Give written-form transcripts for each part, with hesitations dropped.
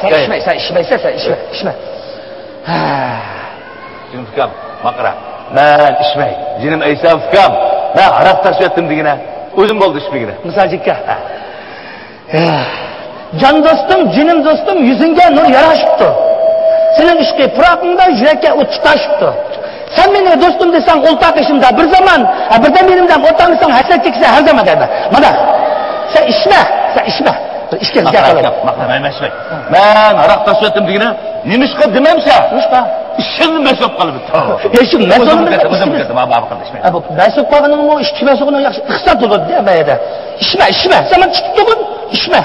sen içme. Jinim ukam, maqra. Men içmey. Jinim Eysa ukam. Men aroq tashiyotdim degina. O'zim bo'ldi içmegina. Musalcikka. Can dostum, jinim dostum, yüzünge nur yaraşıptı. Senin işki pıraqında yürekke o tutaşıptı. Sen beni dostum desen oltak işimde bir zaman, bir de benimden ortamısan hasret çekse her zaman derdi. Bana, sen içme. İşke güzel kalalım. Maqra, men içmey. Men aroq tashiyotdim degina. Nimishqa demamsa? Nimishqa? İşini mesop qilib. Eşim mesop qildim, baba qildim. Abi mesop qilganing o ishki mesopini yaxshi iqtisod bo'ladi demaydi. İçme. Sen bana chiqib turgin, içme.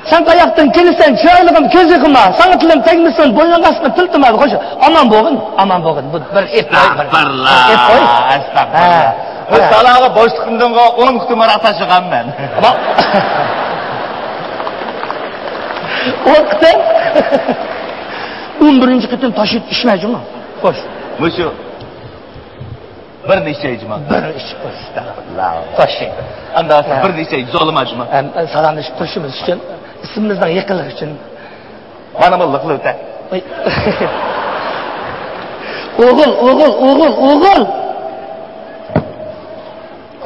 Sen qayoqdan kelsan, chiroyligim ko'zi qilma. Sana tilim tegmasin, bo'yning qasmi tiltima. Xo'sh, aman bo'lgin. Bu bir Astagfirullah. Salaga boshliqimdan 10 kutum aroq tashiganman. 10 kutum? 11-chi kutum tashib ishmayjimi? Xo'sh. Mushu bir necha ijma. Bir ish astagfirullah. Xo'sh. Anda bir necha zolimajmi? Salomlashib turishimiz uchun, ismimizdan yaqinlik uchun. Mana bu liqli o'ta. O'g'il.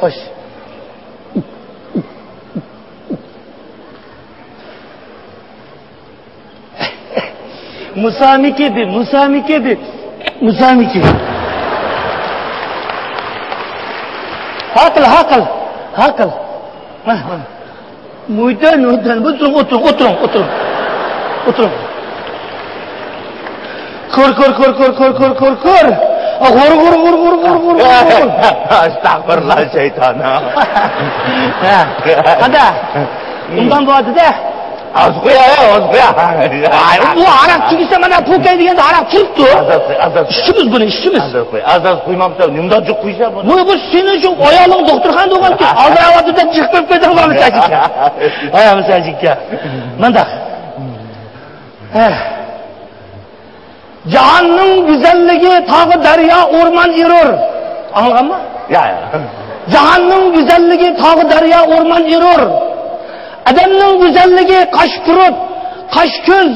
Xo'sh. Musamiki. Hakıl. Muydan. Oturun. Kor. Gor. Astagfirullah şeytana. Hadi. Bundan bu adı da. Az koya. Bu arak çıkışsa bana pukay diyen de arak çıktı. Azaz. İşimiz. Azaz koymamsa nimdan çok koysa bu. Bu senin için oyalın doktorxan doğan ki aldıravatı da çıkıp koydan var Musalcikka. Aya Musalcikka. Manda. Cahanның güzelliği tağı derya orman erur. Anladın mı? Ya. Cahanның güzelliği tağı derya orman erur. Adamның güzelliği kaş kurut, kaş göz,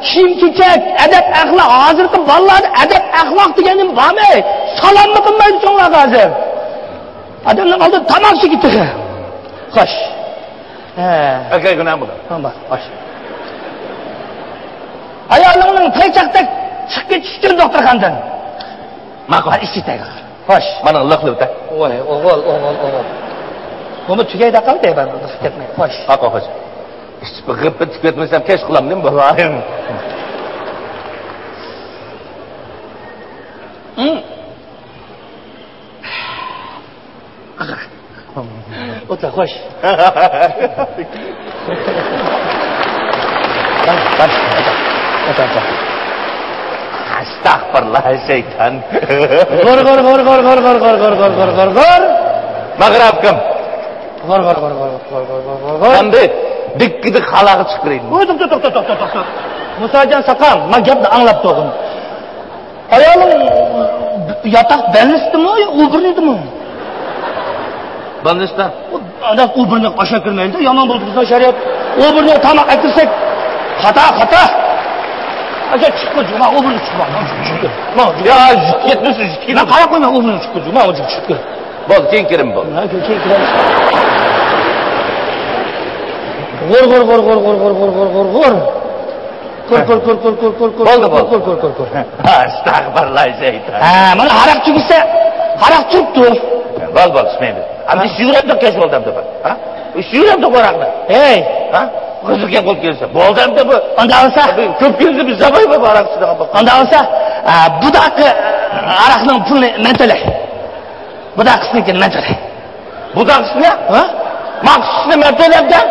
kiyim keçek, edep ahlak, hazırki vallahi edep ahlak diyenim var mı? Salam mı kılmaydı sonra hazır? Adamның aldı tamakçı gitti. Kaş. Akay günah mı? Tamam, kaş. Ayağının payçakta çık geçiştin doktorxandan. Maqul. İşitay. Kaş. Mana liqli o'ta. O'g'il. Bunu tugayda qal deyman, ketmay. Xo'sh. Xo'sh. Ishib g'ibit ketmasam kech qilamdim bo'layim. O'ta xo'sh. O'ta. Astagfirullah şeytan. Gor. Mag'rab kim? Gor. Endi dikki xalaqi chiqib beraydi. To'xta. Musajon saqam, men gapni anglab turdim. Ayolim yotoq balistimi, o'birdimi? Balista. Ana o'birni qasha kirmaydi, yomon bo'ldi bizning shariat. O'birni tamoq aytirsak, xato. Acha chiqib juma o'birni chiqma. Ya, ketmisin. Men qara qo'yma o'birni chiqib juma, o'zi chiqib. Bo'ldi, keyin kirim bo'ldi. Keyin kiramiz. Gor. Astagfirullah şeytan. Mana aroq chigisa, aroq turibdi. Bo'l, ismaydi. Endi shuramda kesh bo'ldimda bu. Ha? Shuramda boraqni. Hey, ha? Qiziqga qo'l kelsa. Bo'ldimda bu. Unda olsa, ko'p keldi biz zabay bu aroqchidan bak. Unda olsa, budaqi aroqning pulini men to'lay. Budaqisnikini men to'lay. Budaqisini? Ha? Maqsudni men to'labdan.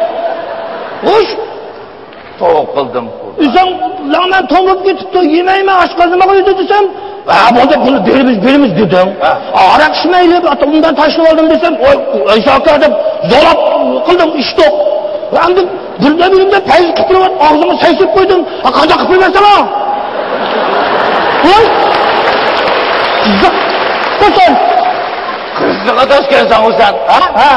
Uş. To'q qildim. Sen laman tomib ketibdi, yemayman, oshqozonga qo'ydi desam, bo'ldi, buni beramiz dedim. Aroq ichmayli, undan tashlab oldim desam, "Oy, aka" deb zo'rab qildim, ishdi. Endi birda payz qilib og'zimga saysib qo'ydim. Qanday qilib qo'ymasana? Voy! Qo'sol. Qizga toshgansan o'zan, ha?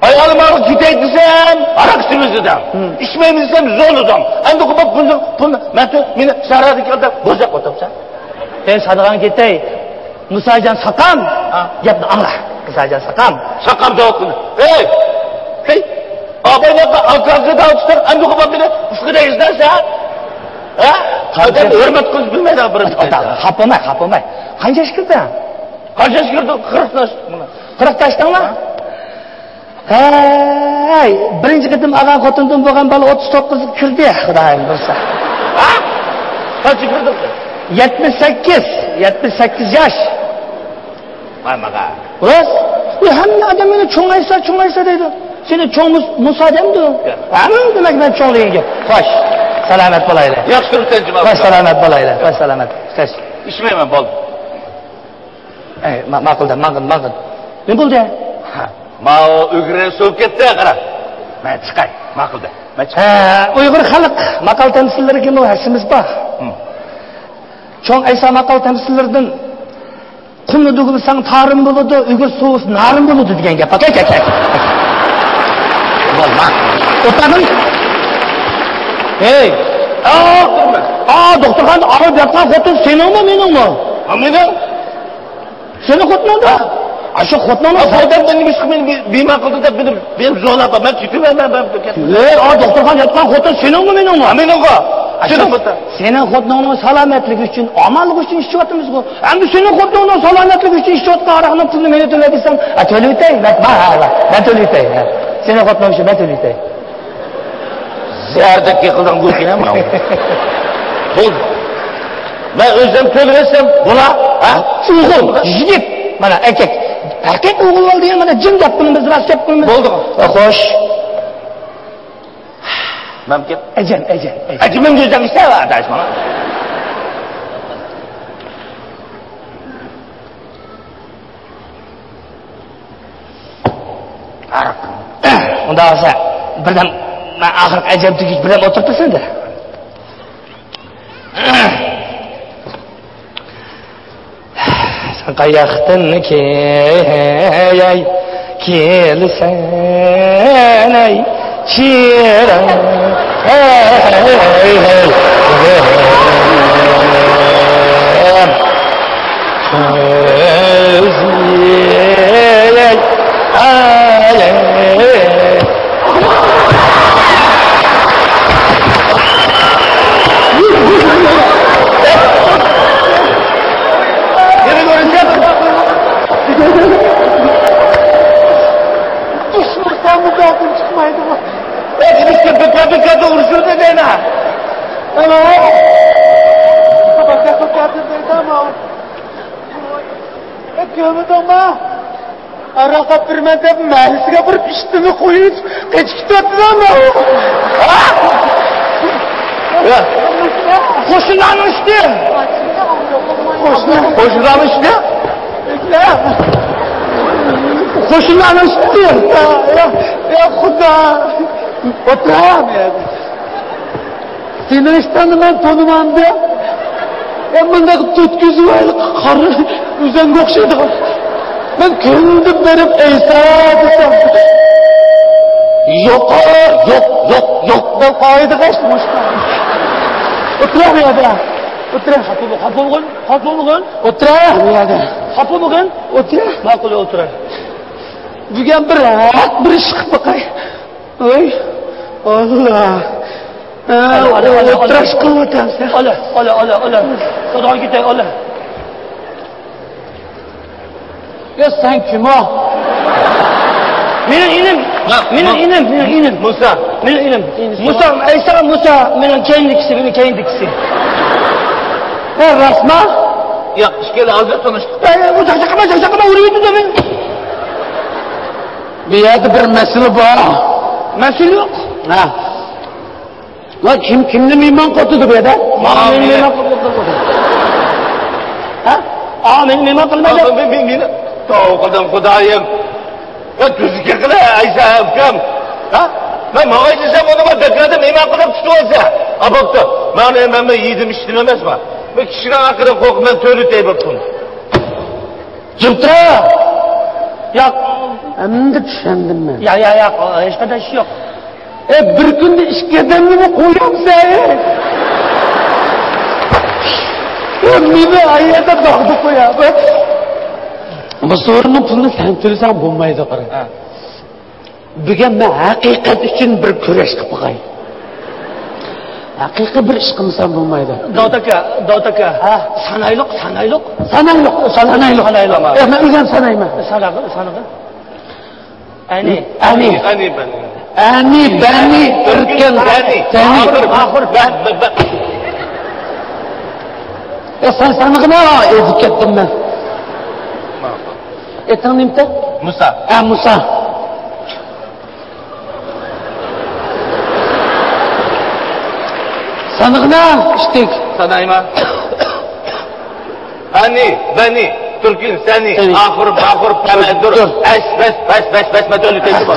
Ayağım ağrı gideyim desem, arak içimiz dedem. İçmeyim desem zor dedem. Hem de kupap bunu, beni sarıda kaldı, bozak otursan. Ben sadağın gitey. Musacan sakam. Yapma anla. Musacan sakam. Sakam da okunu. Hey. Abayla alkazı da tutar, hem de kupap beni ıskıda izlerse. Adam hürmet kız bilmedi burası. Kapamay. Kaç yaş kırdın? Kaç yaş kırdın? 40 yaş. 40 yaştan mı? Hey, birinci kıtım ağa kotundan boğan balı 39 kirdi ya, Xudayım dursa. Kaçı kırdın? 78 yaş. Vay mağa. Ulas, hem adam beni çoğaysa deydi. Seni çoğumuz Musa demdi. Amin demek ben çoğu deyince. Hoş, selamet bolayla. Yakıştırır sen cevabı. Hoş selamet bolayla, hoş selamet. Hoş. İçmeyemem bol. Maqıldan. Ne buldu ya? Mao Uygur'un soğuk gitti ya qara. Ben çıkay, maqılda. Uyghur xalq maqal temsilleri kim o hashimiz bor. Çoğun aysa maqal temsilleridan qumni dugulsang tarim bo'ladi, Uyghur suv narim bo'ladi degan gap. Kek. Bo'lma. O'tadim. Hey. Doktorxon olib yotgan xotin seningmi, meningmi? Mening. Seni xotnanda? Aşı xotnanda. Xotin beni bima qildi deb men zo'lab, men ketaman. Doktorxon yotgan xotin seningmi, meningmi? Meningmi? Senin xotningning salomatligi uchun, omonligi uchun ishlayapmiz ku. Endi senin xotningning salomatligi uchun ishlayotgan araqning pulini meni to'la desam, to'laytay. Ben to'laytay. Senin xotning uchun ben to'laytay. Ziyardak yıkıldan gülkine mi? Bul. Ben özlem söylesem buna, Uğul, yigit, mana erkek. Erkek uğul oldu ya, mana cim yaptığımız, rast yaptığımız. Oldu mu? Hoş. Memket. Ecem. Ecem'in gözden ister var arkadaş bana. Arak. Onda olsa, birden, ben ahir ecem tügüç birden oturtursun da. Qayaqdan kelsen ay çiğren Bekle uğraşır da dene. Ama Gömüdama Araka birmende məhlisine bir piştimi koyup Keçkit ötdü ama Koşundan uçtu Koşudan uçtu Koşundan uçtu Ya Xuda Oturayam ya Seni hiç tanımam tanımam diye Bundaki tut gözü var, karı, üzen kokşaydı. Ben kendim benim Eysa desem. Yok. Ben kaydı kaçtım hoşuma. Oturar ya da. Oturar. Kapı mı? Oturar ya da. Kapı mı? Oturar. Makul oturar. Bugün bir iş bakay. Oy. Allah. Oturar kılmadan sen. Ola. Sodan gitey, ola. Ya sen kim o? Benim inim. Musa. Benim inim. Musa, benim kendisi. Rasma? Ya, işkeli ağzı tanıştık. Sakama uğraydı da ben. Bir yerde bir mesele var. Mesele yok. Lan kimle meyman kotudu be de? Benim meyman kotudu. Benim meyman kotudu. Benim Toğudan Xudayım. Ya tüzük yakıla Ayşe Öfkem. Ben mağay desem onuma dekradım iman kadar tutu olsa. Abaptı. Ben yedim içtim emez mi? Ben kişinin hakkında korkum ben tölü teyip öptüm. Cımtıra! Ya Endi tushundim men. Ya, hech qanday ish yo'q. Bir kunda ishga adamni qo'yamsan. Meni ayada dog'da qo'yapti. Bu so'rinning pulini sen to'lasang bo'lmaydi qarang. Bugun men haqiqat uchun bir kurash qilib qo'yay. Haqiqiy bir ish qilsam bo'lmaydi. Davud aka. Ha, sanayliq. Men o'zim sanayman. Sanaqa. Ani, bani, irkin, oxir. Sen sanıqna ezib ketdim men. Eting nimta? Musa. Musa. Sanıqna ishtik. Sanayma. Ani, bani, turkin, sani, oxir, pamadur, bas, ma to'lib ketib.